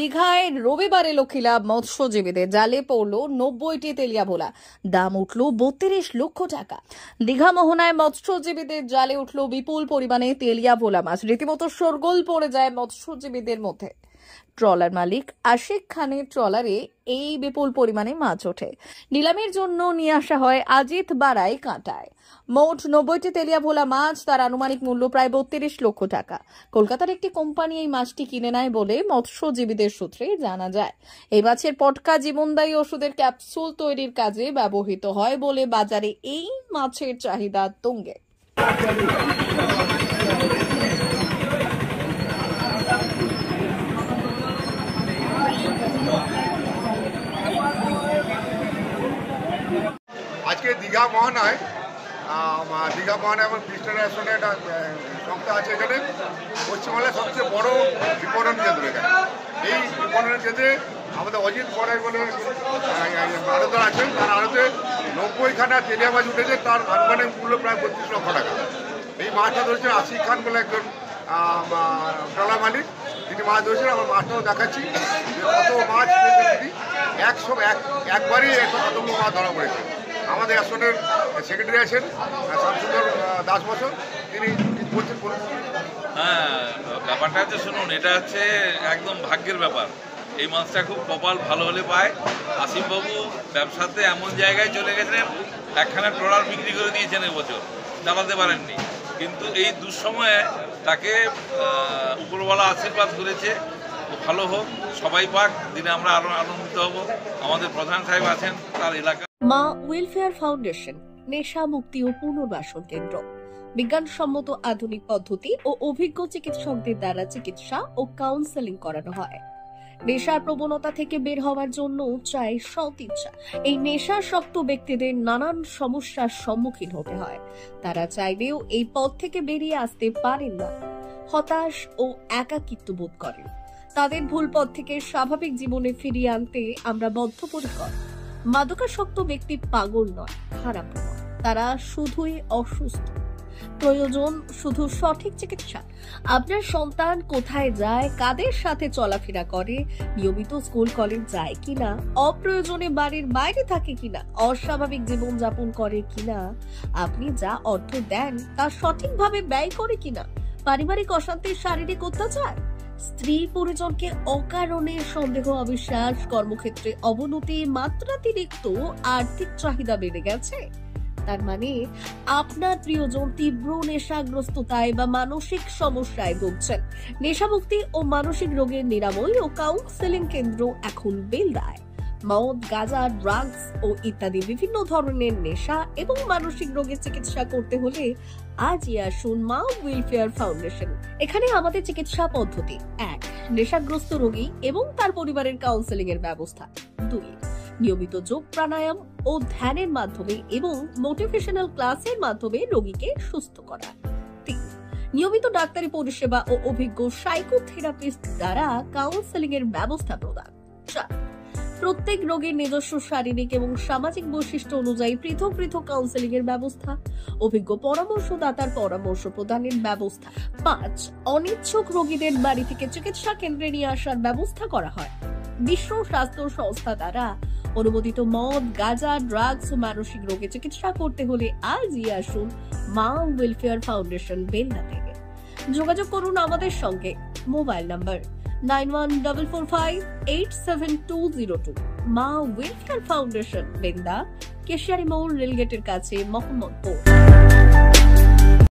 দীঘায় রবিবার এলো খিলাপ মৎস্যজীবীদের, জালে পড়ল 90টি তেলিয়া ভোলা, দাম উঠল 32 লক্ষ টাকা। দীঘা মোহনায় মৎস্যজীবীদের জালে উঠল বিপুল পরিমাণে তেলিয়া ভোলা মাছ, রীতিমতো শোরগোল পড়ে যায় মৎস্যজীবীদের মধ্যে। ট্রলার মালিক আশিক খানের ট্রলারে এই বিপুল পরিমাণে মাছ ওঠে। নিলামের জন্য নিয়ে আসা হয় আজিত বাড়াই কাঁটায়। মোট 90টি তেলিয়া ভোলা মাছ, তার আনুমানিক মূল্য প্রায় 32 লক্ষ টাকা। কলকাতার একটি কোম্পানি এই মাছটি কিনে নেয় বলে মৎস্যজীবীদের সূত্রে জানা যায়। এই মাছের পটকা জীবনদায়ী ওষুধের ক্যাপসুল তৈরির কাজে ব্যবহৃত হয় বলে বাজারে এই মাছের চাহিদা তুঙ্গে। আজকে দীঘা মোহনায় এবং ক্রিস্টাল রেস্টুরেন্ট একটা সংস্থা আছে। এখানে পশ্চিমবাংলার সবচেয়ে বড় বিপণন কেন্দ্র। এখানে এই বিপণন কেন্দ্রে আমাদের অজিত বড়াই বলে আড়তদার আছেন, তার আড়তে 90খানা তেলিয়া মাছ উঠেছে, তার আনুমানিক মূল্য প্রায় 32 লক্ষ টাকা। এই মাছটা ধরেছেন আশিক খান বলে একজন ট্রলার মালিক, তিনি মাছ ধরেছেন। আমার মাছটাও দেখাচ্ছি যে কত মাছ একবারই কতগুলো মাছ ধরা পড়েছে। আমাদের অ্যাসোসিয়েশনের সেক্রেটারি আছেন শ্যামসুন্দর দাস বছর, তিনি বলছেন। হ্যাঁ, ব্যাপারটা হচ্ছে শুনুন, এটা হচ্ছে একদম ভাগ্যের ব্যাপার। এই মাছটা খুব কপাল ভালো হলে পায়। আসিমবাবু ব্যবসাতে এমন জায়গায় চলে গেছিলেন, একখানা ট্রলার বিক্রি করে দিয়েছেন এবছর, চালাতে পারেননি। কিন্তু এই দুঃসময়ে তাকে উপরওয়ালা আশীর্বাদ করেছে, ভালো হোক, সবাই পাক, দিনে আমরা আরো আনন্দিত হব। আমাদের প্রধান সাহেব আছেন, তার এলাকা। মা ওয়েলফেয়ার ফাউন্ডেশন নেশা মুক্তি ও পুনর্বাসন কেন্দ্র, বিজ্ঞানসম্মত আধুনিক পদ্ধতি ও অভিজ্ঞ চিকিৎসকদের দ্বারা চিকিৎসা ও কাউন্সেলিং করানো হয়। নেশার প্রবণতা থেকে বের হওয়ার জন্য চাই সৎ ইচ্ছা। এই নেশাসক্ত ব্যক্তিদের নানান সমস্যার সম্মুখীন হতে হয়, তারা চাইলেও এই পথ থেকে বেরিয়ে আসতে পারেন না, হতাশ ও একাকিত্ব বোধ করেন। তাদের ভুল পথ থেকে স্বাভাবিক জীবনে ফিরিয়ে আনতে আমরা বদ্ধপরিকর। মাদকাসক্ত ব্যক্তি পাগল নয়, খারাপ নয়, তারা শুধুই অসুস্থ। প্রয়োজন শুধু সঠিক চিকিৎসা। আপনার সন্তান কোথায় যায়, কাদের সাথে চলাফেরা করে, নিয়মিত স্কুল কলেজ যায় কিনা, অপ্রয়োজনে বাড়ির বাইরে থাকে কিনা, অস্বাভাবিক জীবন যাপন করে কিনা, আপনি যা অর্থ দেন তা সঠিকভাবে ব্যয় করে কিনা, পারিবারিক অশান্তির শারীরিক অত্যাচার, স্ত্রী পরিজনকে অকারণে সন্দেহ, অবিশ্বাস, কর্মক্ষেত্রে অবনতি, মাত্রাতিরিক্ত আর্থিক চাহিদা বেড়ে গেছে, তার মানে আপনার প্রিয়জন তীব্র নেশাগ্রস্ততায় বা মানসিক সমস্যায় ভুগছেন। নেশামুক্তি ও মানসিক রোগের নিরাময় ও কাউন্সেলিং কেন্দ্র এখন বেলদায়। মদ, গাঁজা, ড্রাগস ও ইত্যাদি বিভিন্ন ধরনের নেশা এবং মানসিক রোগের চিকিৎসা করতে হলে আজই আসুন মা ওয়েলফেয়ার ফাউন্ডেশন। এখানে আমাদের চিকিৎসা পদ্ধতি: 1. নেশাগ্রস্ত রোগী এবং তার পরিবারের কাউন্সেলিং এর ব্যবস্থা। 2. নিয়মিত যোগ, প্রাণায়াম ও ধ্যানের মাধ্যমে এবং মোটিভেশনাল ক্লাসের মাধ্যমে রোগীকে সুস্থ করা। 3. নিয়মিত ডাক্তারি পরিষেবা ও অভিজ্ঞ সাইকোথেরাপিস্ট দ্বারা কাউন্সেলিং এর ব্যবস্থা প্রদান। 4. প্রত্যেক রোগীর নিজস্ব শারীরিক এবং সামাজিক বৈশিষ্ট্য অনুযায়ী পৃথক পৃথক কাউন্সেলিং এর ব্যবস্থা, অভিজ্ঞ পরামর্শদাতার পরামর্শ প্রদানের ব্যবস্থা। 5. অনিচ্ছুক রোগীদের বাড়ি থেকে চিকিৎসা কেন্দ্রে নিয়ে আসার ব্যবস্থা করা হয়। বিশ্ব স্বাস্থ্য সংস্থা দ্বারা অনুমোদিত মদ, গাঁজা, ড্রাগস ও মানসিক রোগে চিকিৎসা করতে হলে আজই আসুন মা ওয়েলফেয়ার ফাউন্ডেশন বেলদা থেকে। যোগাযোগ করুন আমাদের সঙ্গে। Mobile number 9144587202। মা ওয়েলফেয়ার ফাউন্ডেশন, বেলদা, কেশিয়ারি মোড়, রেলগেটের কাছে, মোহাম্মদপুর।